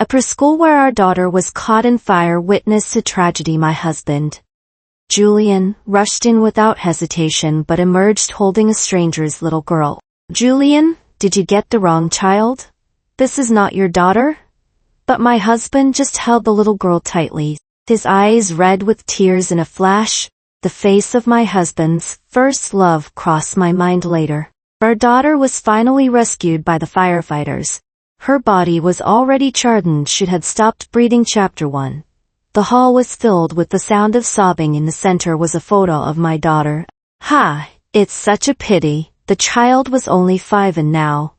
preschool where our daughter was caught in fire witnessed a tragedy. My husband, Julian, rushed in without hesitation but emerged holding a stranger's little girl. "Julian, did you get the wrong child? This is not your daughter?" But my husband just held the little girl tightly, his eyes red with tears. In a flash, the face of my husband's first love crossed my mind later. Our daughter was finally rescued by the firefighters. Her body was already charred and she had stopped breathing. Chapter 1. The hall was filled with the sound of sobbing. In the center was a photo of my daughter. It's such a pity. The child was only 5 and now.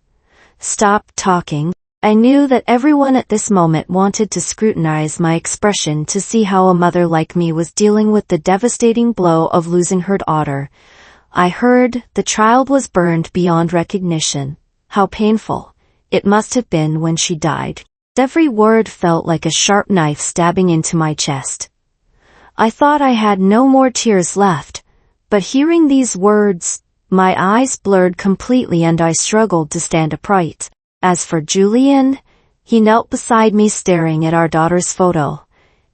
Stop talking. I knew that everyone at this moment wanted to scrutinize my expression to see how a mother like me was dealing with the devastating blow of losing her daughter. I heard the child was burned beyond recognition. How painful it must have been when she died. Every word felt like a sharp knife stabbing into my chest. I thought I had no more tears left, but hearing these words, my eyes blurred completely and I struggled to stand upright. As for Julian, he knelt beside me staring at our daughter's photo,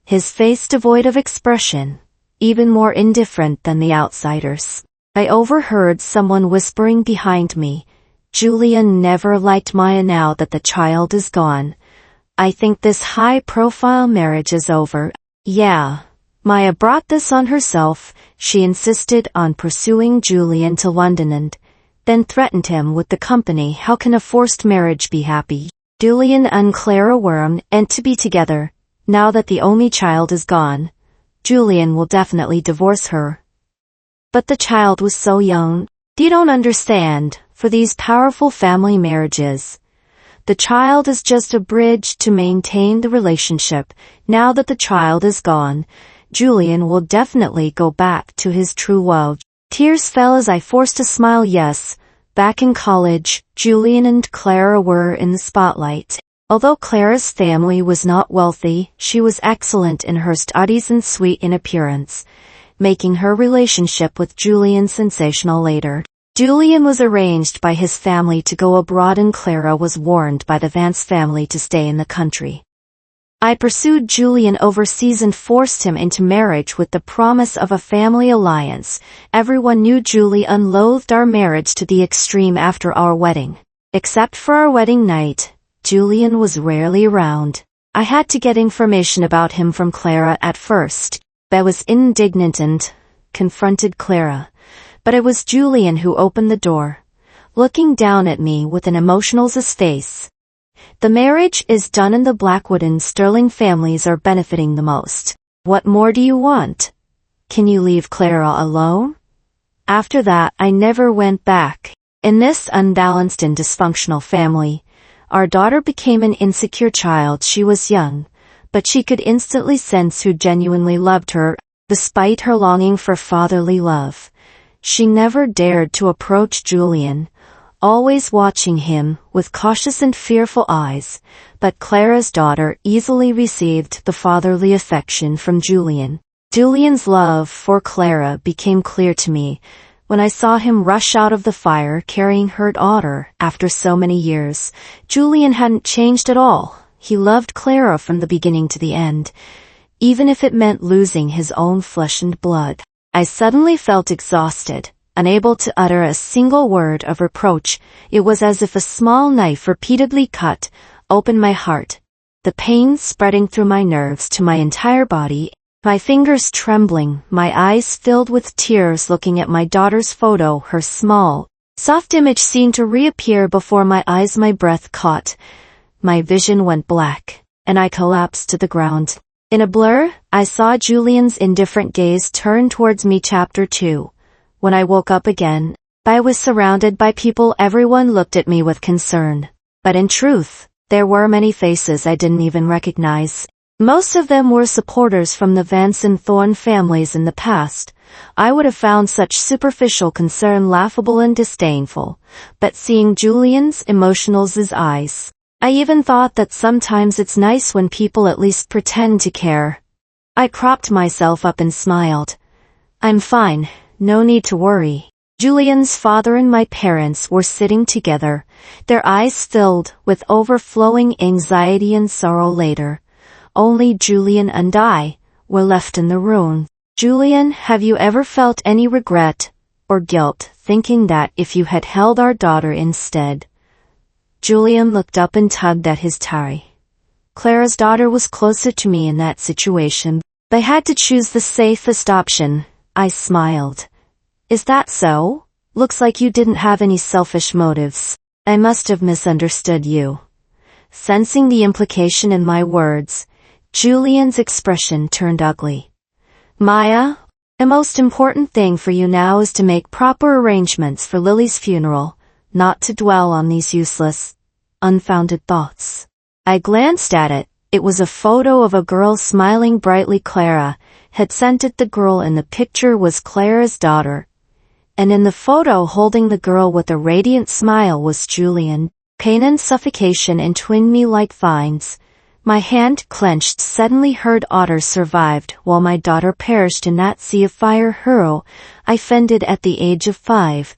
his face devoid of expression, even more indifferent than the outsiders. I overheard someone whispering behind me, "Julian never liked Maya. Now that the child is gone, I think this high-profile marriage is over." Yeah, Maya brought this on herself. She insisted on pursuing Julian to London and then threatened him with the company. How can a forced marriage be happy? Julian and Clara were meant to be together. Now that the only child is gone, Julian will definitely divorce her. But the child was so young. You don't understand. For these powerful family marriages, the child is just a bridge to maintain the relationship. Now that the child is gone, Julian will definitely go back to his true love. Tears fell as I forced a smile. Yes, back in college, Julian and Clara were in the spotlight. Although Clara's family was not wealthy, she was excellent in her studies and sweet in appearance, making her relationship with Julian sensational later. Julian was arranged by his family to go abroad and Clara was warned by the Vance family to stay in the country. I pursued Julian overseas and forced him into marriage with the promise of a family alliance. Everyone knew Julian loathed our marriage to the extreme after our wedding. Except for our wedding night, Julian was rarely around. I had to get information about him from Clara at first. I was indignant and confronted Clara. But it was Julian who opened the door, looking down at me with an emotional face. "The marriage is done and the Blackwood and Sterling families are benefiting the most. What more do you want? Can you leave Clara alone?" After that, I never went back. In this unbalanced and dysfunctional family, our daughter became an insecure child. She was young, but she could instantly sense who genuinely loved her, despite her longing for fatherly love. She never dared to approach Julian, always watching him with cautious and fearful eyes, but Clara's daughter easily received the fatherly affection from Julian. Julian's love for Clara became clear to me when I saw him rush out of the fire carrying her daughter. After so many years, Julian hadn't changed at all. He loved Clara from the beginning to the end, even if it meant losing his own flesh and blood. I suddenly felt exhausted, unable to utter a single word of reproach. It was as if a small knife repeatedly cut open my heart, the pain spreading through my nerves to my entire body, my fingers trembling, my eyes filled with tears looking at my daughter's photo. Her small, soft image seemed to reappear before my eyes. My breath caught, my vision went black, and I collapsed to the ground. In a blur, I saw Julian's indifferent gaze turn towards me. Chapter 2. When I woke up again, I was surrounded by people. Everyone looked at me with concern. But in truth, there were many faces I didn't even recognize. Most of them were supporters from the Vance and Thorne families in the past. I would have found such superficial concern laughable and disdainful. But seeing Julian's emotionals eyes, I even thought that sometimes it's nice when people at least pretend to care. I propped myself up and smiled. "I'm fine, no need to worry." Julian's father and my parents were sitting together, their eyes filled with overflowing anxiety and sorrow later. Only Julian and I were left in the room. Julian, have you ever felt any regret or guilt thinking that if you had held our daughter instead? Julian looked up and tugged at his tie. Clara's daughter was closer to me in that situation. I had to choose the safest option. I smiled. Is that so? Looks like you didn't have any selfish motives. I must have misunderstood you. Sensing the implication in my words, Julian's expression turned ugly. Maya, the most important thing for you now is to make proper arrangements for Lily's funeral, not to dwell on these useless, unfounded thoughts. I glanced at it. It was a photo of a girl smiling brightly. Clara had sent it. The girl in the picture was Clara's daughter, and in the photo holding the girl with a radiant smile was Julian. Pain and suffocation entwined me like vines. My hand clenched. Suddenly heard Otter survived while my daughter perished in that sea of fire. Her, I fended at the age of 5,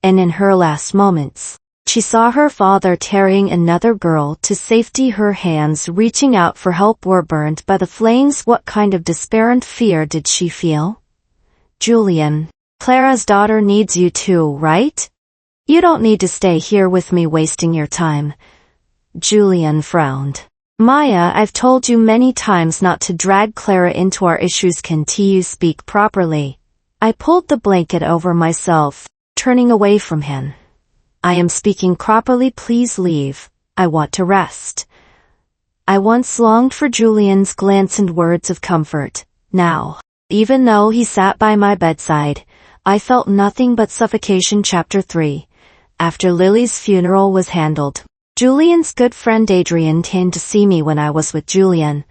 and in her last moments, she saw her father carrying another girl to safety. Her hands reaching out for help were burned by the flames. What kind of despair and fear did she feel? Julian, Clara's daughter needs you too, right? You don't need to stay here with me wasting your time. Julian frowned. Maya, I've told you many times not to drag Clara into our issues. Can't you speak properly? I pulled the blanket over myself, turning away from him. I am speaking properly. Please leave. I want to rest. I once longed for Julian's glance and words of comfort. Now, even though he sat by my bedside, I felt nothing but suffocation. Chapter 3. After Lily's funeral was handled, Julian's good friend Adrian came to see me when I was with Julian.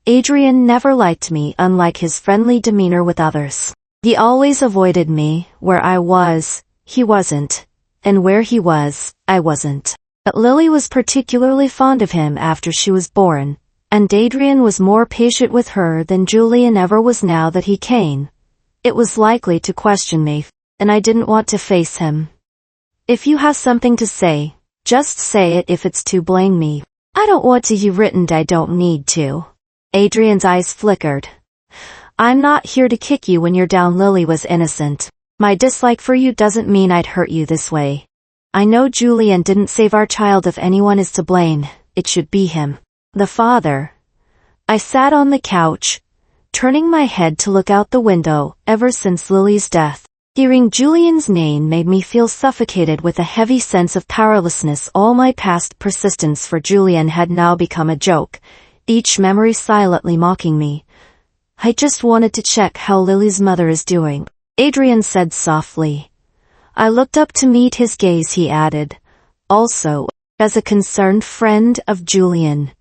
Adrian never liked me, unlike his friendly demeanor with others. He always avoided me. Where I was, he wasn't. And where he was, I wasn't. But Lily was particularly fond of him after she was born, and Adrian was more patient with her than Julian ever was now that he came. It was likely to question me, and I didn't want to face him. If you have something to say, just say it. If it's to blame me, I don't want to. You written. I don't need to. Adrian's eyes flickered. I'm not here to kick you when you're down. Lily was innocent. My dislike for you doesn't mean I'd hurt you this way. I know Julian didn't save our child. If anyone is to blame, it should be him. The father. I sat on the couch, turning my head to look out the window. Ever since Lily's death, hearing Julian's name made me feel suffocated with a heavy sense of powerlessness. All my past persistence for Julian had now become a joke, each memory silently mocking me. I just wanted to check how Lily's mother is doing, Adrian said softly. I looked up to meet his gaze. He added, also, as a concerned friend of Julian.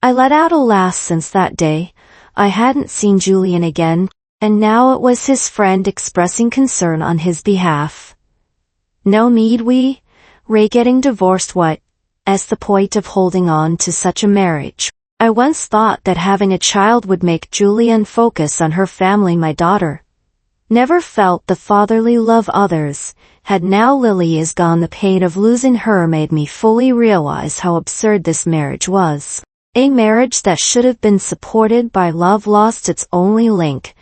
I let out a laugh. Since that day, I hadn't seen Julian again, and now it was his friend expressing concern on his behalf. No need Ray getting divorced. What? As the point of holding on to such a marriage? I once thought that having a child would make Julian focus on her family. My daughter never felt the fatherly love others had. Now Lily is gone. The pain of losing her made me fully realize how absurd this marriage was. A marriage that should have been supported by love lost its only link,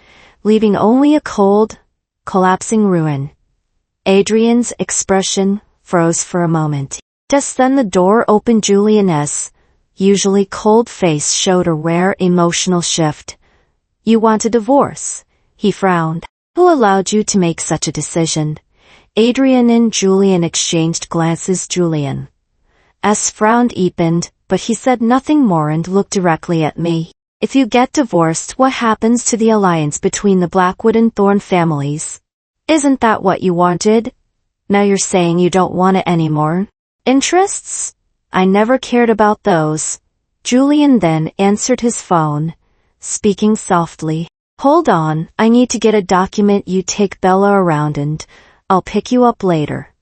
leaving only a cold, collapsing ruin. Adrian's expression froze for a moment. Just then the door opened. Julian's usually cold face showed a rare emotional shift. You want a divorce? He frowned. Who allowed you to make such a decision? Adrian and Julian exchanged glances. Julian's frown deepened, but he said nothing more and looked directly at me. If you get divorced, what happens to the alliance between the Blackwood and Thorne families? Isn't that what you wanted? Now you're saying you don't want it anymore? Interests? I never cared about those. Julian then answered his phone, speaking softly. Hold on, I need to get a document. You take Bella around and I'll pick you up later.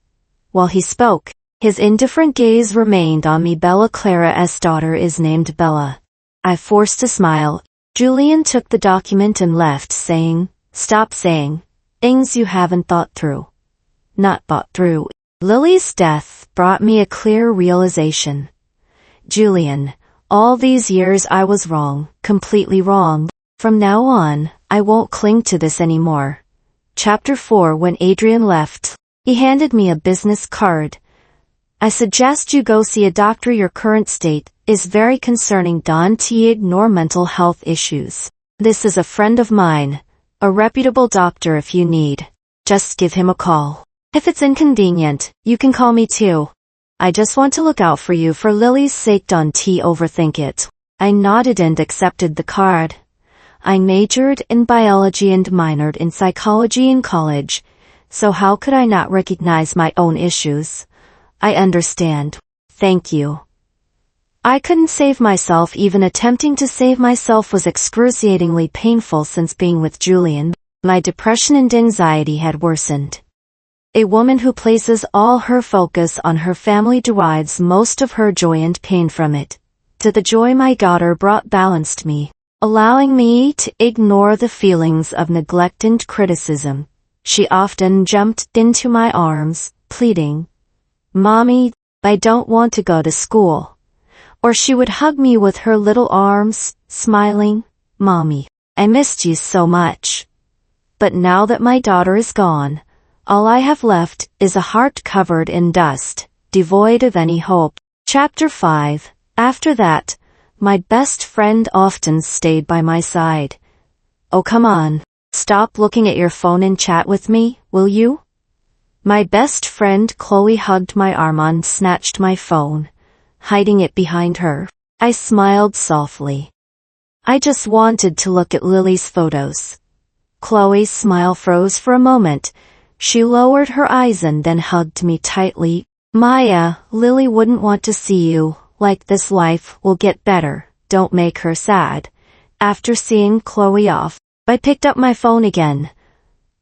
While he spoke, his indifferent gaze remained on me. Clara's daughter is named Bella. I forced a smile. Julian took the document and left, saying, Stop saying things you haven't thought through. not bought through. Lily's death brought me a clear realization. Julian, all these years I was wrong, completely wrong. From now on, I won't cling to this anymore. Chapter 4. When Adrian left, he handed me a business card. I suggest you go see a doctor. Your current state is very concerning. Don't ignore mental health issues. This is a friend of mine, a reputable doctor. If you need, just give him a call. If it's inconvenient, you can call me too. I just want to look out for you for Lily's sake. Don't overthink it. I nodded and accepted the card. I majored in biology and minored in psychology in college, so how could I not recognize my own issues? I understand. Thank you. I couldn't save myself. Even attempting to save myself was excruciatingly painful. Since being with Julian, my depression and anxiety had worsened. A woman who places all her focus on her family derives most of her joy and pain from it. To the joy my daughter brought balanced me, allowing me to ignore the feelings of neglect and criticism. She often jumped into my arms, pleading, "Mommy, I don't want to go to school." Or she would hug me with her little arms, smiling, "Mommy, I missed you so much." But now that my daughter is gone, all I have left is a heart covered in dust, devoid of any hope. Chapter 5. After that, my best friend often stayed by my side. "Oh, come on. Stop looking at your phone and chat with me, will you?" My best friend Chloe hugged my arm and snatched my phone, hiding it behind her. I smiled softly. I just wanted to look at Lily's photos. Chloe's smile froze for a moment. She lowered her eyes and then hugged me tightly. "Maya, Lily wouldn't want to see you like this. Life will get better. Don't make her sad." After seeing Chloe off, I picked up my phone again.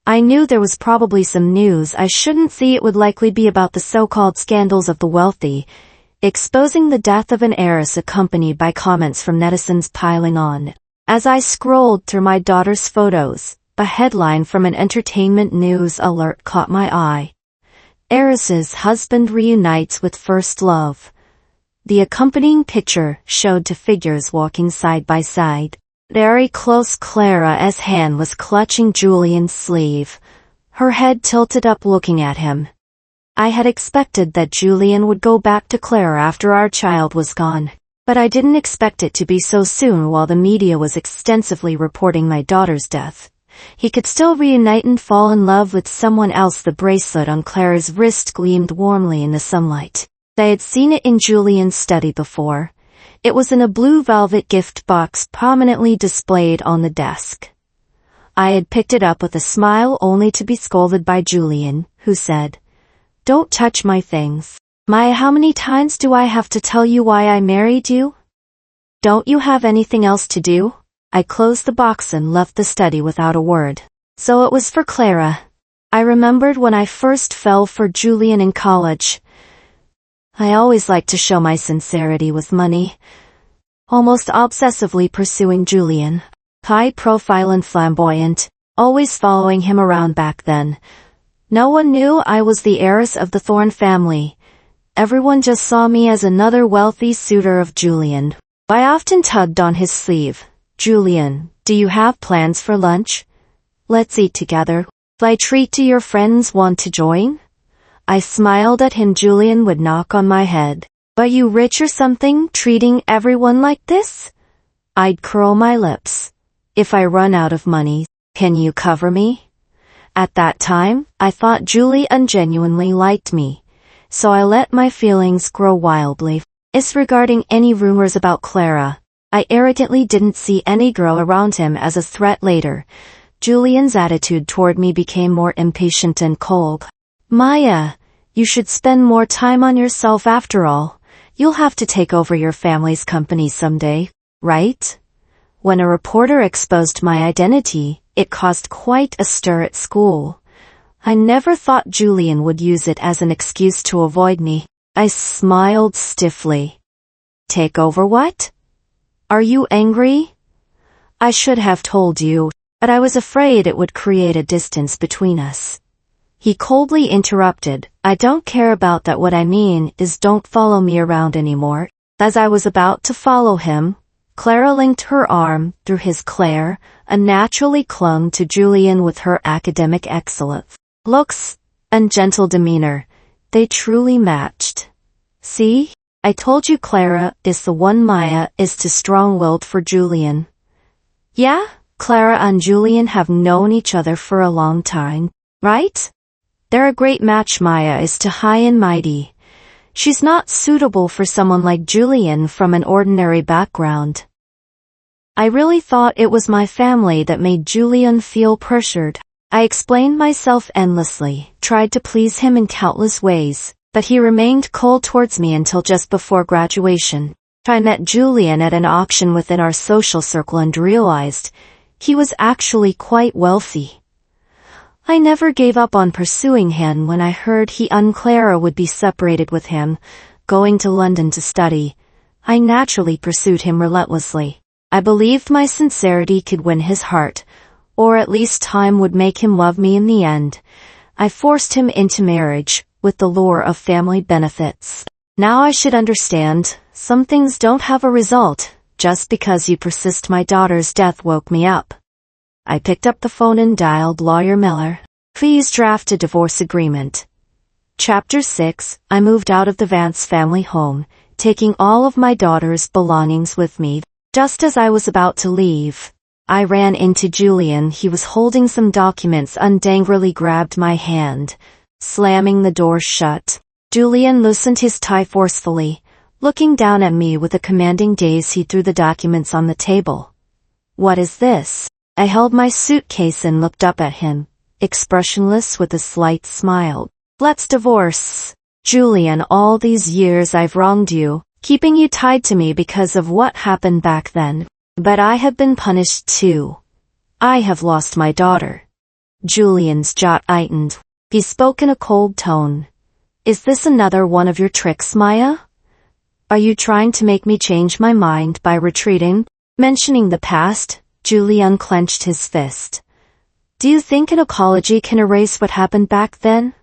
I knew there was probably some news I shouldn't see. It would likely be about the so-called scandals of the wealthy, exposing the death of an heiress accompanied by comments from netizens piling on. As I scrolled through my daughter's photos, a headline from an entertainment news alert caught my eye. "Heiress's husband reunites with first love." The accompanying picture showed two figures walking side by side. Very close, Clara's hand was clutching Julian's sleeve, her head tilted up looking at him. I had expected that Julian would go back to Clara after our child was gone, but I didn't expect it to be so soon. While the media was extensively reporting my daughter's death, he could still reunite and fall in love with someone else. The bracelet on Clara's wrist gleamed warmly in the sunlight. I had seen it in Julian's study before. It was in a blue velvet gift box prominently displayed on the desk. I had picked it up with a smile, only to be scolded by Julian, who said, "Don't touch my things." "Maya, how many times do I have to tell you why I married you? Don't you have anything else to do?" I closed the box and left the study without a word. So it was for Clara. I remembered when I first fell for Julian in college. I always liked to show my sincerity with money, almost obsessively pursuing Julian, high profile and flamboyant, always following him around. Back then, no one knew I was the heiress of the Thorne family. Everyone just saw me as another wealthy suitor of Julian. I often tugged on his sleeve. "Julian, do you have plans for lunch? Let's eat together. If I treat to your friends, want to join?" I smiled at him. Julian would knock on my head. "Are you rich or something, treating everyone like this?" I'd curl my lips. "If I run out of money, can you cover me?" At that time, I thought Julian genuinely liked me, so I let my feelings grow wildly. Disregarding any rumors about Clara, I arrogantly didn't see any girl around him as a threat. Later, Julian's attitude toward me became more impatient and cold. "Maya, you should spend more time on yourself. After all, you'll have to take over your family's company someday, right?" When a reporter exposed my identity, it caused quite a stir at school. I never thought Julian would use it as an excuse to avoid me. I smiled stiffly. "Take over what? Are you angry?" "I should have told you, but I was afraid it would create a distance between us." He coldly interrupted. I don't care about that. What I mean is don't follow me around anymore. As I was about to follow him, Clara linked her arm through his. Claire unnaturally clung to Julian with her academic excellence, looks, and gentle demeanor. They truly matched. See? I told you Clara is the one. Maya is too strong-willed for Julian. Yeah, Clara and Julian have known each other for a long time, right? They're a great match. Maya is too high and mighty. She's not suitable for someone like Julian from an ordinary background. I really thought it was my family that made Julian feel pressured. I explained myself endlessly, tried to please him in countless ways, but he remained cold towards me until just before graduation. I met Julian at an auction within our social circle and realized he was actually quite wealthy. I never gave up on pursuing him. When I heard he and Clara would be separated with him, going to London to study, I naturally pursued him relentlessly. I believed my sincerity could win his heart, or at least time would make him love me in the end. I forced him into marriage, with the lure of family benefits. Now I should understand, some things don't have a result, just because you persist. My daughter's death woke me up. I picked up the phone and dialed Lawyer Miller. Please draft a divorce agreement. Chapter 6. I moved out of the Vance family home, taking all of my daughter's belongings with me. Just as I was about to leave, I ran into Julian. He was holding some documents and angrily grabbed my hand, slamming the door shut. Julian loosened his tie forcefully, looking down at me with a commanding gaze. He threw the documents on the table. What is this? I held my suitcase and looked up at him, expressionless with a slight smile. Let's divorce. Julian, all these years I've wronged you, keeping you tied to me because of what happened back then. But I have been punished too. I have lost my daughter. Julian's jaw tightened. He spoke in a cold tone. Is this another one of your tricks, Maya? Are you trying to make me change my mind by retreating? Mentioning the past? Julian clenched his fist. Do you think an apology can erase what happened back then?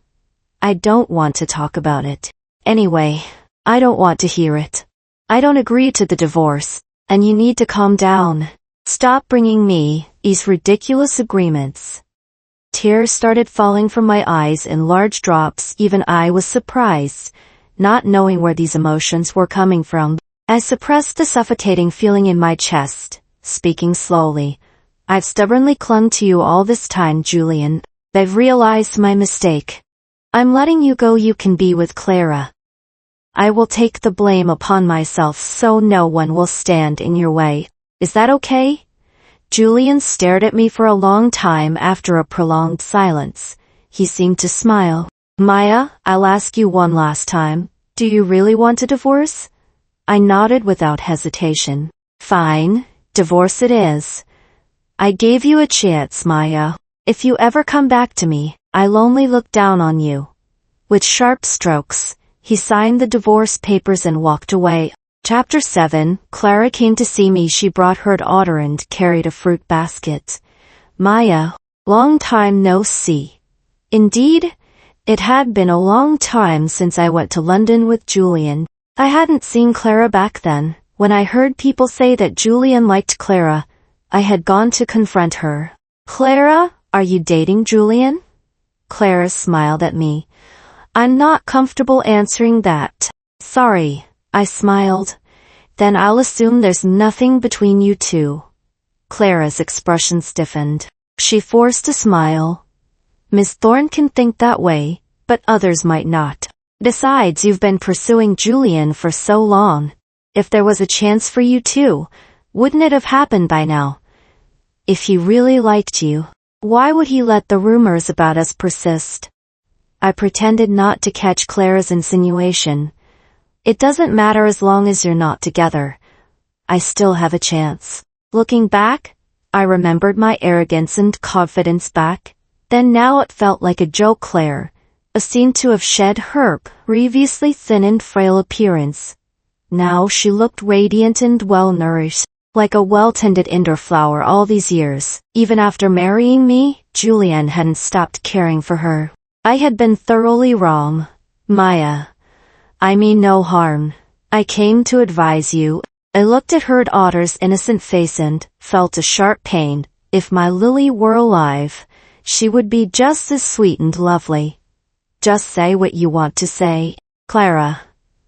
I don't want to talk about it. Anyway, I don't want to hear it. I don't agree to the divorce, and you need to calm down. Stop bringing me these ridiculous agreements. Tears started falling from my eyes in large drops. Even I was surprised, not knowing where these emotions were coming from. I suppressed the suffocating feeling in my chest, speaking slowly. I've stubbornly clung to you all this time, Julian. I've realized my mistake. I'm letting you go. You can be with Clara. I will take the blame upon myself so no one will stand in your way. Is that okay? Julian stared at me for a long time. After a prolonged silence, he seemed to smile. Maya, I'll ask you one last time. Do you really want a divorce? I nodded without hesitation. Fine, divorce it is. I gave you a chance, Maya. If you ever come back to me, I'll only look down on you. With sharp strokes, he signed the divorce papers and walked away. Chapter 7. Clara came to see me. She brought her daughter and carried a fruit basket. Maya, long time no see. Indeed, it had been a long time since I went to London with Julian. I hadn't seen Clara back then. When I heard people say that Julian liked Clara, I had gone to confront her. Clara, are you dating Julian? Clara smiled at me. I'm not comfortable answering that. Sorry, I smiled. Then I'll assume there's nothing between you two. Clara's expression stiffened. She forced a smile. Miss Thorne can think that way, but others might not. Besides, you've been pursuing Julian for so long. If there was a chance for you two, wouldn't it have happened by now? If he really liked you, why would he let the rumors about us persist? I pretended not to catch Clara's insinuation. It doesn't matter as long as you're not together. I still have a chance. Looking back, I remembered my arrogance and confidence back. Then now it felt like a joke. Claire, seemed to have shed her previously thin and frail appearance. Now she looked radiant and well-nourished, like a well-tended indoor flower. All these years, even after marrying me, Julian hadn't stopped caring for her. I had been thoroughly wrong. Maya. I mean no harm. I came to advise you. I looked at her daughter's innocent face and felt a sharp pain. If my Lily were alive, she would be just as sweet and lovely. Just say what you want to say, Clara.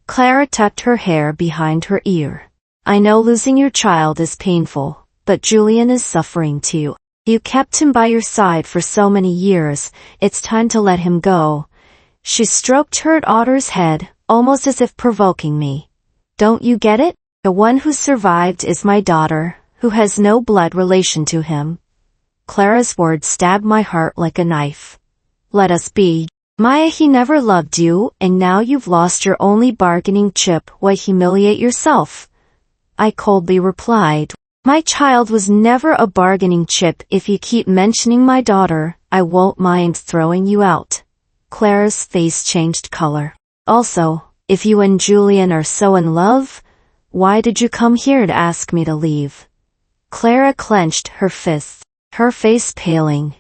Clara tucked her hair behind her ear. I know losing your child is painful, but Julian is suffering too. You kept him by your side for so many years, it's time to let him go. She stroked her daughter's head, almost as if provoking me. Don't you get it? The one who survived is my daughter, who has no blood relation to him. Clara's words stabbed my heart like a knife. Let us be. Maya, he never loved you, and now you've lost your only bargaining chip. Why humiliate yourself? I coldly replied. My child was never a bargaining chip. If you keep mentioning my daughter, I won't mind throwing you out. Clara's face changed color. Also, if you and Julian are so in love, why did you come here to ask me to leave? Clara clenched her fists, her face paling.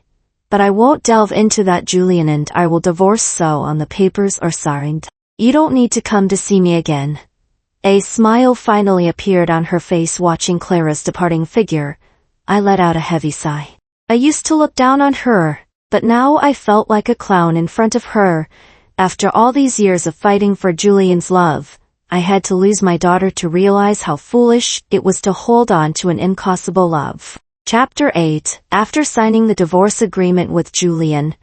But I won't delve into that. Julian and I will divorce, so on the papers are signed. You don't need to come to see me again. A smile finally appeared on her face watching Clara's departing figure. I let out a heavy sigh. I used to look down on her, but now I felt like a clown in front of her. After all these years of fighting for Julian's love, I had to lose my daughter to realize how foolish it was to hold on to an impossible love. Chapter 8. After signing the divorce agreement with Julian,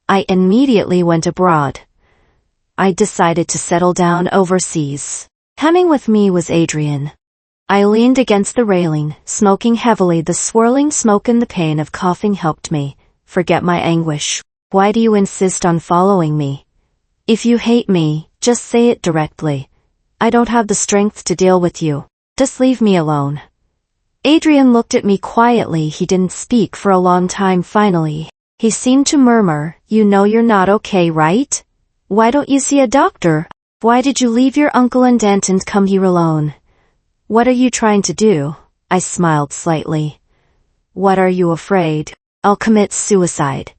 I immediately went abroad. I decided to settle down overseas. Coming with me was Adrian. I leaned against the railing, smoking heavily. The swirling smoke and the pain of coughing helped me forget my anguish. Why do you insist on following me? If you hate me, just say it directly. I don't have the strength to deal with you. Just leave me alone. Adrian looked at me quietly. He didn't speak for a long time. Finally, he seemed to murmur, You know you're not okay, right? Why don't you see a doctor? Why did you leave your uncle and aunt and come here alone? What are you trying to do? I smiled slightly. What are you afraid? I'll commit suicide.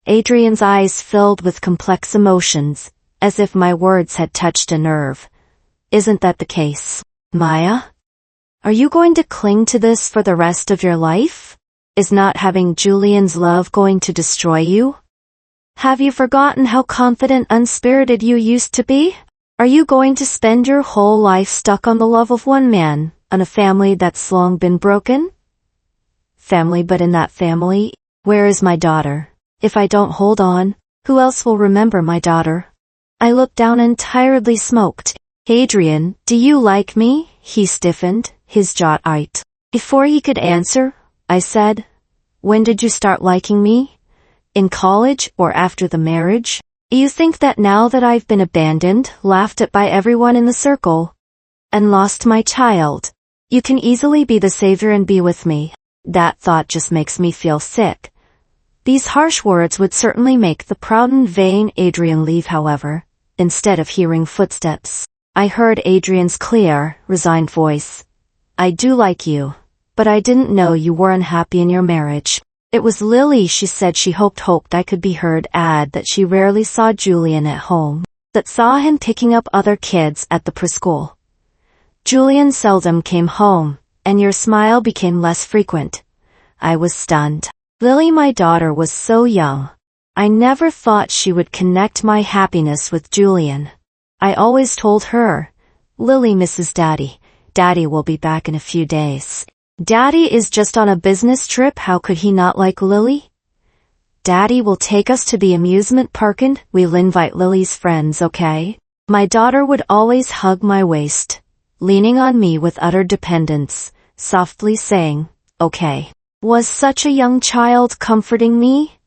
Adrian's eyes filled with complex emotions, as if my words had touched a nerve. Isn't that the case, Maya? Are you going to cling to this for the rest of your life? Is not having Julian's love going to destroy you? Have you forgotten how confident, unspirited you used to be? Are you going to spend your whole life stuck on the love of one man, on a family that's long been broken? Family, but in that family, where is my daughter? If I don't hold on, who else will remember my daughter? I looked down and tiredly smoked. Adrian, do you like me? He stiffened, his jaw tight. Before he could answer, I said, When did you start liking me? In college or after the marriage? You think that now that I've been abandoned, laughed at by everyone in the circle, and lost my child, you can easily be the savior and be with me? That thought just makes me feel sick. These harsh words would certainly make the proud and vain Adrian leave. However, instead of hearing footsteps, I heard Adrian's clear, resigned voice. I do like you, but I didn't know you were unhappy in your marriage. It was Lily. She said she hoped I could be heard add that she rarely saw Julian at home, that saw him picking up other kids at the preschool. Julian seldom came home, and your smile became less frequent. I was stunned. Lily, my daughter, was so young. I never thought she would connect my happiness with Julian. I always told her, Lily misses Daddy. Daddy will be back in a few days. Daddy is just on a business trip. How could he not like Lily? Daddy will take us to the amusement park and we'll invite Lily's friends, okay? My daughter would always hug my waist, leaning on me with utter dependence, softly saying, okay. Was such a young child comforting me?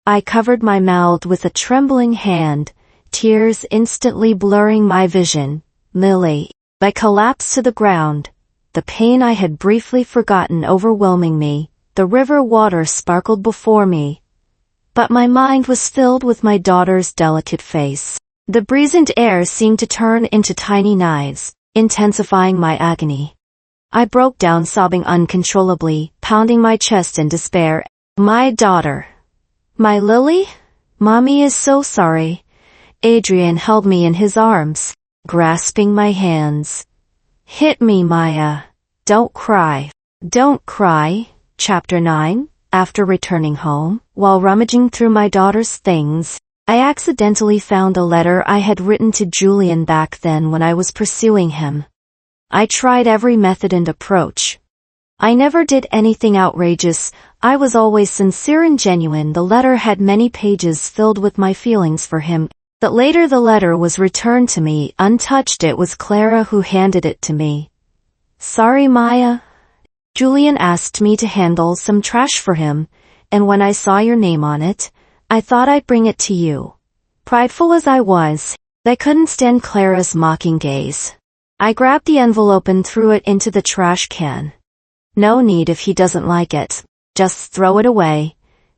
I covered my mouth with a trembling hand, tears instantly blurring my vision. Lily. I collapsed to the ground, the pain I had briefly forgotten overwhelming me. The river water sparkled before me, but my mind was filled with my daughter's delicate face. The breeze and air seemed to turn into tiny knives, intensifying my agony. I broke down sobbing uncontrollably, pounding my chest in despair. My daughter. My Lily? Mommy is so sorry. Adrian held me in his arms, grasping my hands. Hit me, Maya. Don't cry. Don't cry. Chapter 9. After returning home, while rummaging through my daughter's things, I accidentally found a letter I had written to Julian back then when I was pursuing him. I tried every method and approach. I never did anything outrageous. I was always sincere and genuine. The letter had many pages filled with my feelings for him, but later the letter was returned to me untouched. It was Clara who handed it to me. Sorry, Maya. Julian asked me to handle some trash for him, and when I saw your name on it, I thought I'd bring it to you. Prideful as I was, I couldn't stand Clara's mocking gaze. I grabbed the envelope and threw it into the trash can. No need if he doesn't like it. Just throw it away.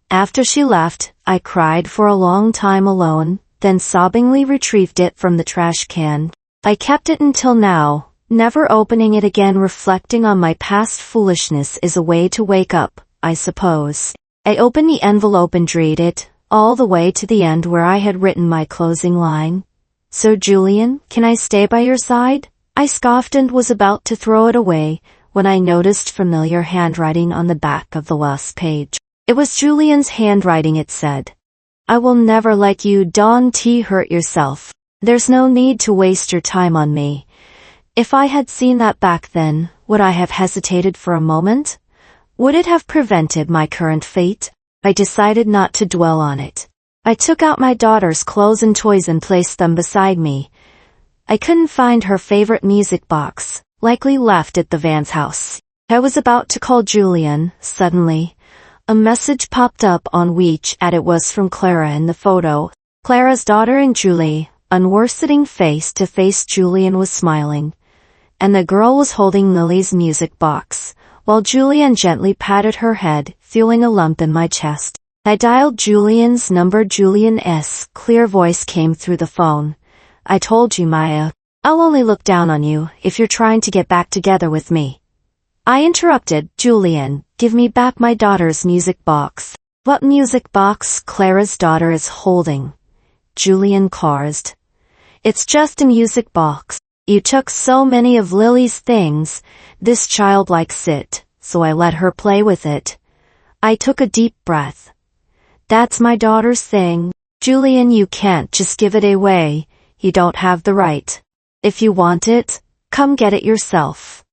After she left, I cried for a long time alone, then sobbingly retrieved it from the trash can. I kept it until now, never opening it again. Reflecting on my past foolishness is a way to wake up, I suppose. I opened the envelope and read it, all the way to the end where I had written my closing line. So Julian, can I stay by your side? I scoffed and was about to throw it away, when I noticed familiar handwriting on the back of the last page. It was Julian's handwriting. It said, I will never let you hurt yourself. There's no need to waste your time on me. If I had seen that back then, would I have hesitated for a moment? Would it have prevented my current fate? I decided not to dwell on it. I took out my daughter's clothes and toys and placed them beside me. I couldn't find her favorite music box, likely left at the Vance house. I was about to call Julian. Suddenly, a message popped up on WeChat. It was from Clara in the photo. Clara's daughter and Julie, sitting face to face. Julian was smiling, and the girl was holding Lily's music box, while Julian gently patted her head, feeling a lump in my chest. I dialed Julian's number. Julian's clear voice came through the phone. I told you, Maya. I'll only look down on you if you're trying to get back together with me. I interrupted. Julian, give me back my daughter's music box. What music box? Clara's daughter is holding. Julian paused. It's just a music box. You took so many of Lily's things. This child likes it, so I let her play with it. I took a deep breath. That's my daughter's thing. Julian, you can't just give it away. You don't have the right. If you want it, come get it yourself.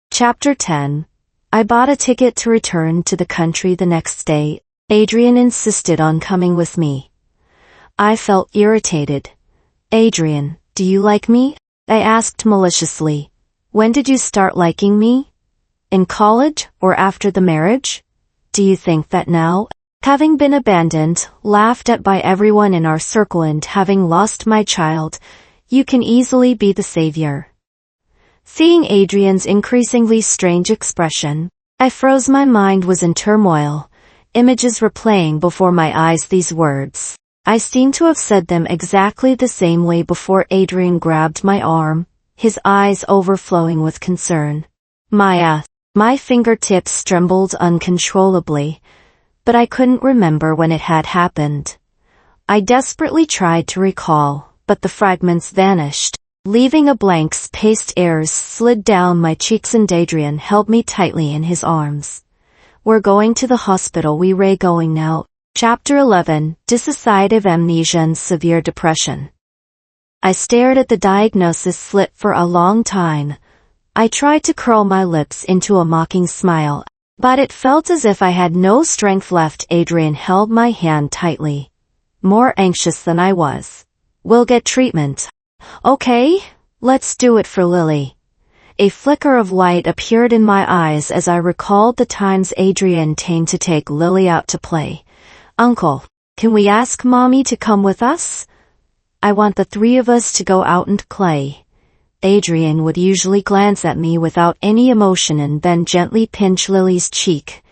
Chapter 10. I bought a ticket to return to the country the next day. Adrian insisted on coming with me. I felt irritated. Adrian, do you like me? I asked maliciously. When did you start liking me? In college or after the marriage? Do you think that now, having been abandoned, laughed at by everyone in our circle, and having lost my child, you can easily be the savior? Seeing Adrian's increasingly strange expression, I froze. My mind was in turmoil. Images were playing before my eyes. These words, I seemed to have said them exactly the same way before. Adrian grabbed my arm, his eyes overflowing with concern. Maya. My fingertips trembled uncontrollably, but I couldn't remember when it had happened. I desperately tried to recall, but the fragments vanished, leaving a blank space. Airs slid down my cheeks and Adrian held me tightly in his arms. We're going to the hospital. We're going now. Chapter 11. Dissociative amnesia and severe depression. I stared at the diagnosis slip for a long time. I tried to curl my lips into a mocking smile, but it felt as if I had no strength left. Adrian held my hand tightly, more anxious than I was. We'll get treatment. Okay, let's do it for Lily. A flicker of light appeared in my eyes as I recalled the times Adrian came to take Lily out to play. Uncle, can we ask Mommy to come with us? I want the three of us to go out and play. Adrian would usually glance at me without any emotion and then gently pinch Lily's cheek.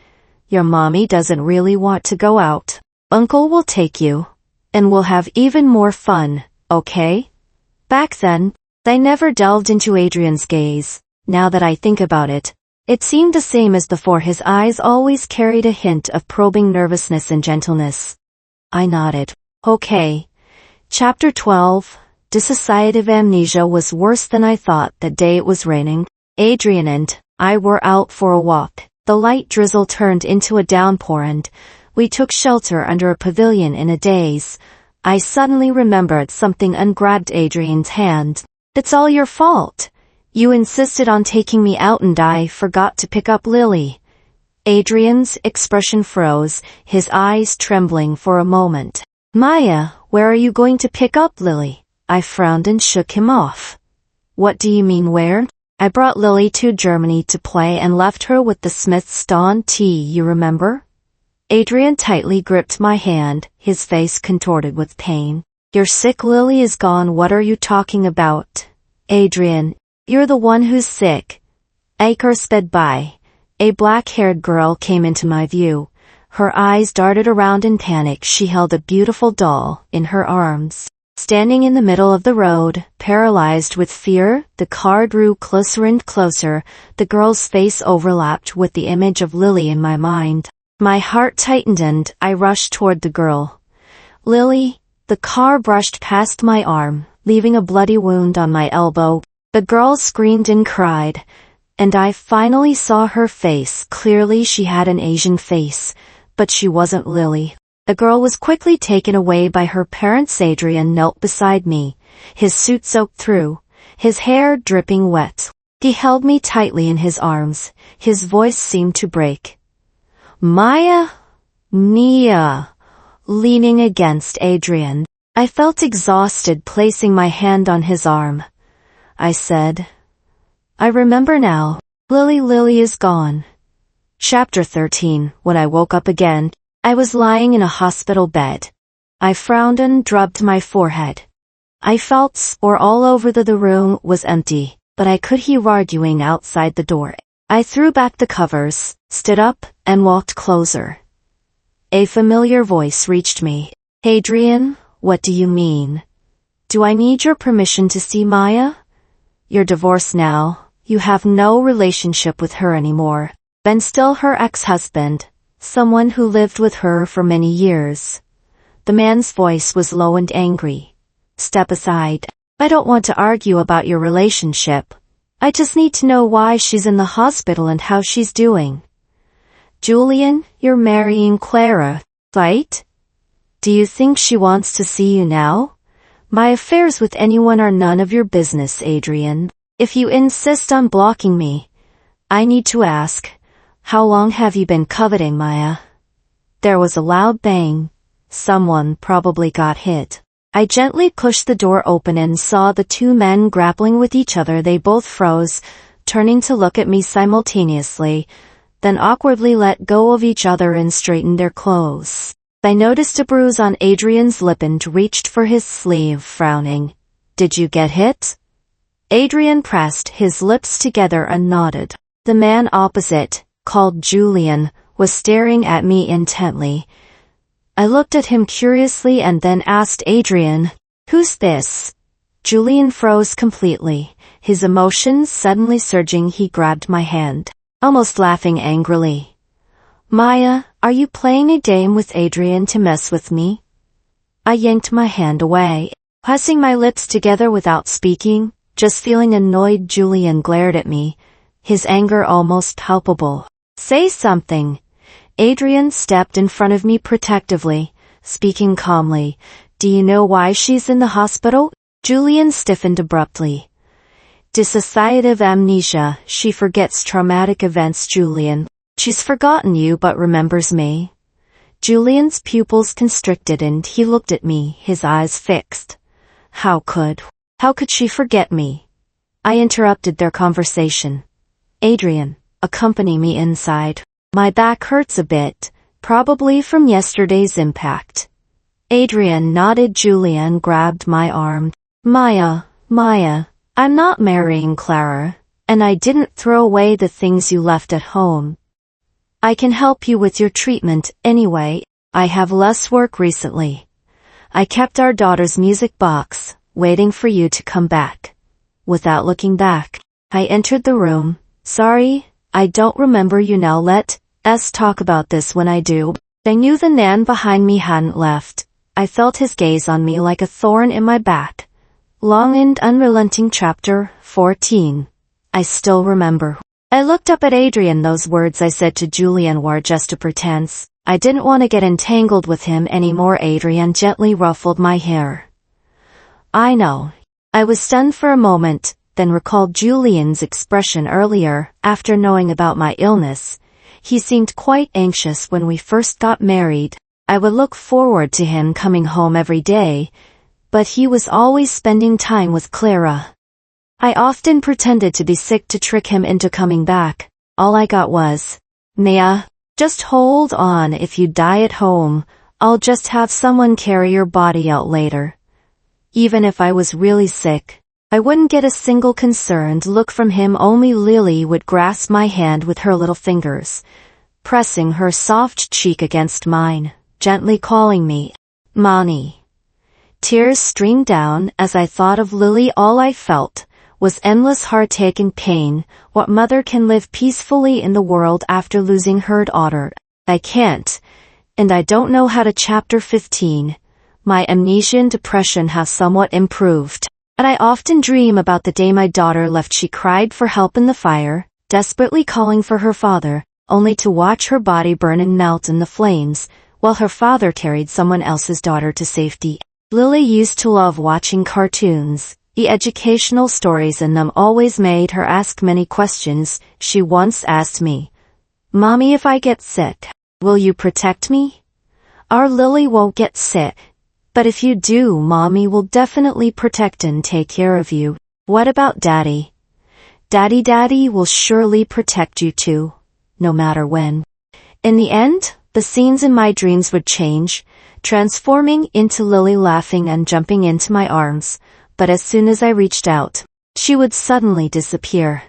Your mommy doesn't really want to go out. Uncle will take you, and we'll have even more fun, okay? Back then, I never delved into Adrian's gaze. Now that I think about it, it seemed the same as before. His eyes always carried a hint of probing nervousness and gentleness. I nodded. Okay. Chapter 12. Dissociative amnesia was worse than I thought. That day it was raining. Adrian and I were out for a walk. The light drizzle turned into a downpour and we took shelter under a pavilion in a daze. I suddenly remembered something and grabbed Adrian's hand. It's all your fault. You insisted on taking me out and I forgot to pick up Lily. Adrian's expression froze, his eyes trembling for a moment. Maya, where are you going to pick up Lily? I frowned and shook him off. What do you mean where? I brought Lily to Germany to play and left her with the Smiths Dawn tea, you remember? Adrian tightly gripped my hand, his face contorted with pain. You're sick. Lily is gone. What are you talking about? Adrian, you're the one who's sick. Acre sped by. A black-haired girl came into my view. Her eyes darted around in panic. She held a beautiful doll in her arms. Standing in the middle of the road, paralyzed with fear, the car drew closer and closer. The girl's face overlapped with the image of Lily in my mind. My heart tightened and I rushed toward the girl. Lily, the car brushed past my arm, leaving a bloody wound on my elbow. The girl screamed and cried, and I finally saw her face. Clearly she had an Asian face, but she wasn't Lily. The girl was quickly taken away by her parents. Adrian knelt beside me, his suit soaked through, his hair dripping wet. He held me tightly in his arms. His voice seemed to break. Maya? Mia. Leaning against Adrian, I felt exhausted placing my hand on his arm. I said, I remember now. Lily is gone. Chapter 13. When I woke up again, I was lying in a hospital bed. I frowned and rubbed my forehead. I felt sore all over. The room was empty, but I could hear arguing outside the door. I threw back the covers, stood up, and walked closer. A familiar voice reached me. Adrian, what do you mean? Do I need your permission to see Maya? You're divorced now. You have no relationship with her anymore. Ben still her ex-husband, someone who lived with her for many years. The man's voice was low and angry. Step aside. I don't want to argue about your relationship. I just need to know why she's in the hospital and how she's doing. Julian, you're marrying Clara, right? Do you think she wants to see you now? My affairs with anyone are none of your business, Adrian. If you insist on blocking me, I need to ask, how long have you been coveting Maya? There was a loud bang. Someone probably got hit. I gently pushed the door open and saw the two men grappling with each other. They both froze, turning to look at me simultaneously, then awkwardly let go of each other and straightened their clothes. I noticed a bruise on Adrian's lip and reached for his sleeve, frowning. Did you get hit? Adrian pressed his lips together and nodded. The man opposite, called Julian, was staring at me intently. I looked at him curiously and then asked Adrian, who's this? Julian froze completely, his emotions suddenly surging. He grabbed my hand, almost laughing angrily. Maya, are you playing a game with Adrian to mess with me? I yanked my hand away, pressing my lips together without speaking, just feeling annoyed. Julian glared at me, his anger almost palpable. Say something. Adrian stepped in front of me protectively, speaking calmly. Do you know why she's in the hospital? Julian stiffened abruptly. Dissociative amnesia. She forgets traumatic events. Julian. She's forgotten you but remembers me. Julian's pupils constricted and he looked at me, his eyes fixed. How could she forget me? I interrupted their conversation. Adrian, accompany me inside. My back hurts a bit, probably from yesterday's impact. Adrian nodded. Julian grabbed my arm. Maya, I'm not marrying Clara, and I didn't throw away the things you left at home. I can help you with your treatment anyway. I have less work recently. I kept our daughter's music box, waiting for you to come back. Without looking back, I entered the room. Sorry, I don't remember you now. Let's talk about this when I do. I knew the man behind me hadn't left. I felt his gaze on me like a thorn in my back. Long and unrelenting. Chapter 14. I still remember. I looked up at Adrian. Those words I said to Julian were just a pretense. I didn't want to get entangled with him anymore. Adrian gently ruffled my hair. I know. I was stunned for a moment, then recalled Julian's expression earlier. After knowing about my illness, he seemed quite anxious when we first got married. I would look forward to him coming home every day, but he was always spending time with Clara. I often pretended to be sick to trick him into coming back. All I got was, "Mia, just hold on. If you die at home, I'll just have someone carry your body out later." Even if I was really sick, I wouldn't get a single concerned look from him. Only Lily would grasp my hand with her little fingers, pressing her soft cheek against mine, gently calling me, "Mommy." Tears streamed down as I thought of Lily. All I felt was endless heartache and pain. What mother can live peacefully in the world after losing her daughter? I can't, and I don't know how to. Chapter 15. My amnesia and depression have somewhat improved, and I often dream about the day my daughter left. She cried for help in the fire, desperately calling for her father, only to watch her body burn and melt in the flames, while her father carried someone else's daughter to safety. Lily used to love watching cartoons. The educational stories in them always made her ask many questions. She once asked me, "Mommy, if I get sick, will you protect me?" Our Lily won't get sick. But if you do, Mommy will definitely protect and take care of you. What about Daddy? Daddy will surely protect you too, no matter when. In the end, the scenes in my dreams would change, transforming into Lily laughing and jumping into my arms, but as soon as I reached out, she would suddenly disappear.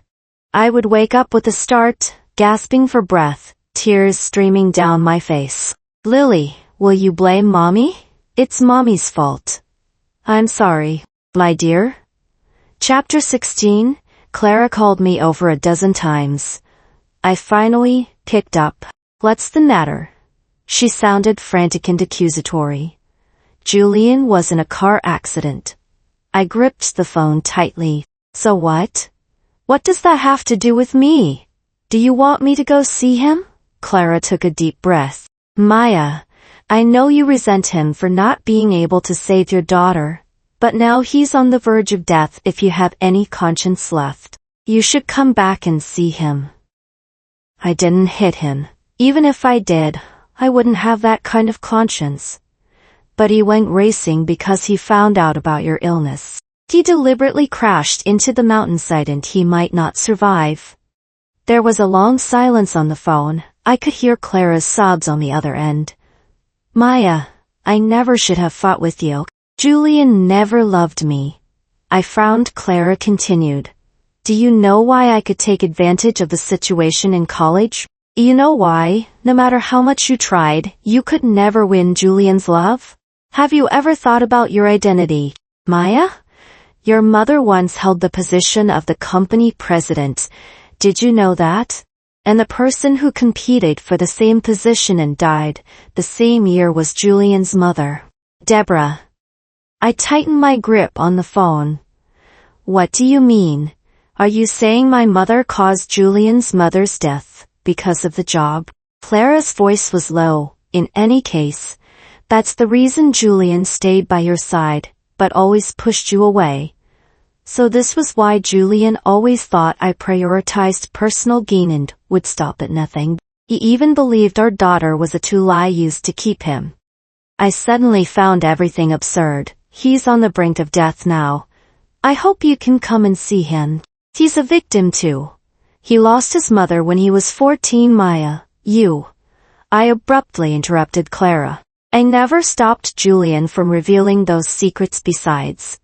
I would wake up with a start, gasping for breath, tears streaming down my face. "Lily, will you blame Mommy? It's Mommy's fault." "I'm sorry, my dear." Chapter 16. Clara called me over a dozen times. I finally picked up. "What's the matter?" She sounded frantic and accusatory. "Julian was in a car accident." I gripped the phone tightly. "So what? What does that have to do with me? Do you want me to go see him?" Clara took a deep breath. "Maya, I know you resent him for not being able to save your daughter, but now he's on the verge of death. If you have any conscience left, you should come back and see him." I didn't hit him. Even if I did, I wouldn't have that kind of conscience. But he went racing because he found out about your illness. He deliberately crashed into the mountainside and he might not survive. There was a long silence on the phone. I could hear Clara's sobs on the other end. "Maya, I never should have fought with you. Julian never loved me." I frowned. Clara continued. "Do you know why I could take advantage of the situation in college? You know why, no matter how much you tried, you could never win Julian's love? Have you ever thought about your identity, Maya? Your mother once held the position of the company president. Did you know that? And the person who competed for the same position and died the same year was Julian's mother, Deborah." I tightened my grip on the phone. "What do you mean? Are you saying my mother caused Julian's mother's death because of the job?" Clara's voice was low. "In any case, that's the reason Julian stayed by your side, but always pushed you away. So this was why Julian always thought I prioritized personal gain and would stop at nothing. He even believed our daughter was a tool I used to keep him." I suddenly found everything absurd. "He's on the brink of death now. I hope you can come and see him. He's a victim too. He lost his mother when he was 14. Maya, you..." I abruptly interrupted Clara. "I never stopped Julian from revealing those secrets. Besides,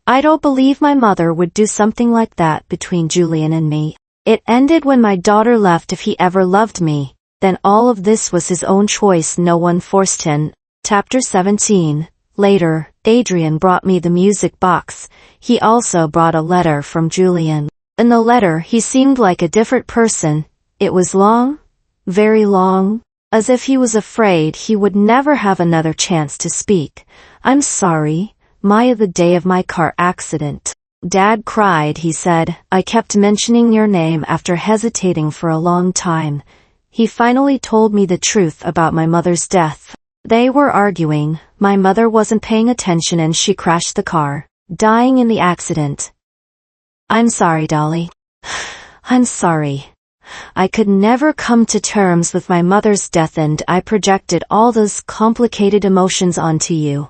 I don't believe my mother would do something like that between Julian and me. It ended when my daughter left. If he ever loved me, then all of this was his own choice. No one forced him." Chapter 17. Later, Adrian brought me the music box. He also brought a letter from Julian. In the letter he seemed like a different person. It was long, very long, as if he was afraid he would never have another chance to speak. I'm sorry, Maya, the day of my car accident. Dad cried, he said. I kept mentioning your name after hesitating for a long time. He finally told me the truth about my mother's death. They were arguing, my mother wasn't paying attention and she crashed the car, dying in the accident. I'm sorry, Dolly. I'm sorry. I could never come to terms with my mother's death and I projected all those complicated emotions onto you.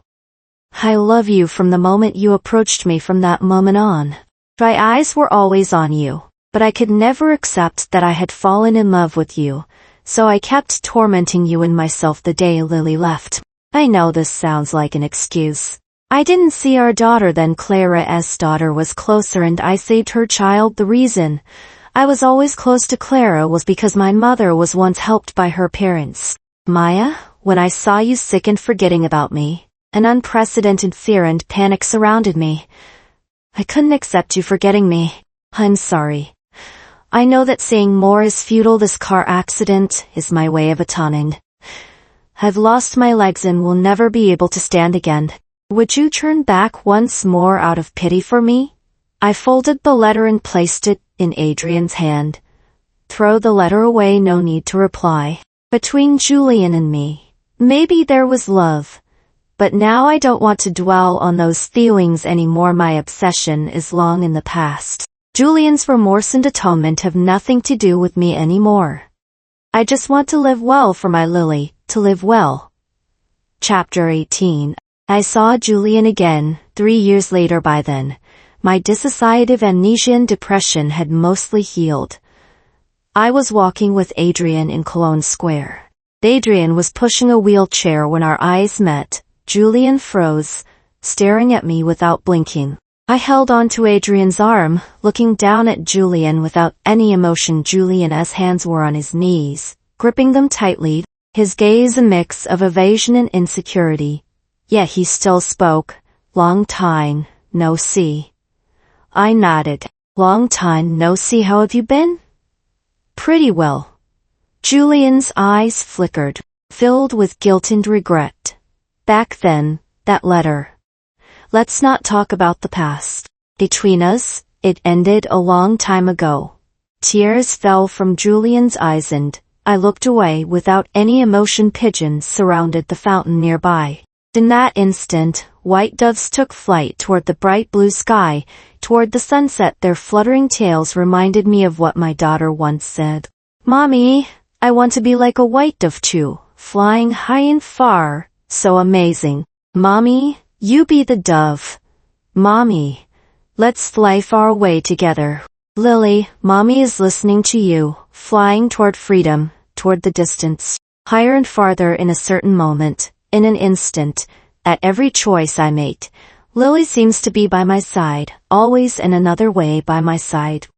I love you from the moment you approached me. From that moment on, my eyes were always on you, but I could never accept that I had fallen in love with you, so I kept tormenting you and myself the day Lily left. I know this sounds like an excuse. I didn't see our daughter then. Clara's daughter was closer and I saved her child. The reason I was always close to Clara was because my mother was once helped by her parents. Maya, when I saw you sick and forgetting about me, an unprecedented fear and panic surrounded me. I couldn't accept you forgetting me. I'm sorry. I know that saying more is futile. This car accident is my way of atoning. I've lost my legs and will never be able to stand again. Would you turn back once more out of pity for me? I folded the letter and placed it in Adrian's hand. Throw the letter away, no need to reply. Between Julian and me, maybe there was love. But now I don't want to dwell on those feelings anymore. My obsession is long in the past. Julian's remorse and atonement have nothing to do with me anymore. I just want to live well for my Lily, to live well. Chapter 18. I saw Julian again, 3 years later. By then, my dissociative amnesia and depression had mostly healed. I was walking with Adrian in Cologne Square. Adrian was pushing a wheelchair when our eyes met. Julian froze, staring at me without blinking. I held onto Adrian's arm, looking down at Julian without any emotion. Julian's hands were on his knees, gripping them tightly, his gaze a mix of evasion and insecurity. Yet he still spoke. Long time, no see. I nodded. Long time no see. How have you been? Pretty well. Julian's eyes flickered, filled with guilt and regret. Back then, that letter. Let's not talk about the past. Between us, it ended a long time ago. Tears fell from Julian's eyes and I looked away without any emotion. Pigeons surrounded the fountain nearby. In that instant, white doves took flight toward the bright blue sky, toward the sunset. Their fluttering tails reminded me of what my daughter once said. Mommy, I want to be like a white dove too, flying high and far. So amazing. Mommy, you be the dove. Mommy, let's fly far away together. Lily, Mommy is listening to you, flying toward freedom, toward the distance, higher and farther. In a certain moment, in an instant, at every choice I make, Lily seems to be by my side, always in another way by my side.